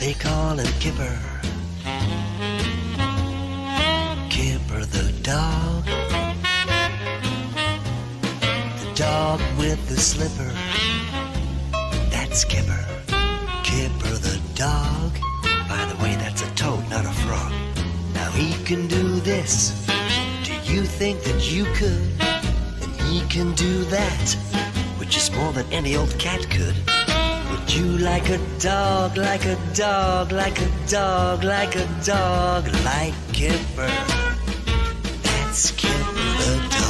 They call him Kipper, Kipper the dog, the dog with the slipper. That's Kipper, Kipper the dog. By the way, that's a toad, not a frog. Now he can do this. Do you think that you could? And he can do that, which is more than any old cat could. Would you like a dog, like a dog, like a dog, like a dog, like Kipper? That's Kipper the dog.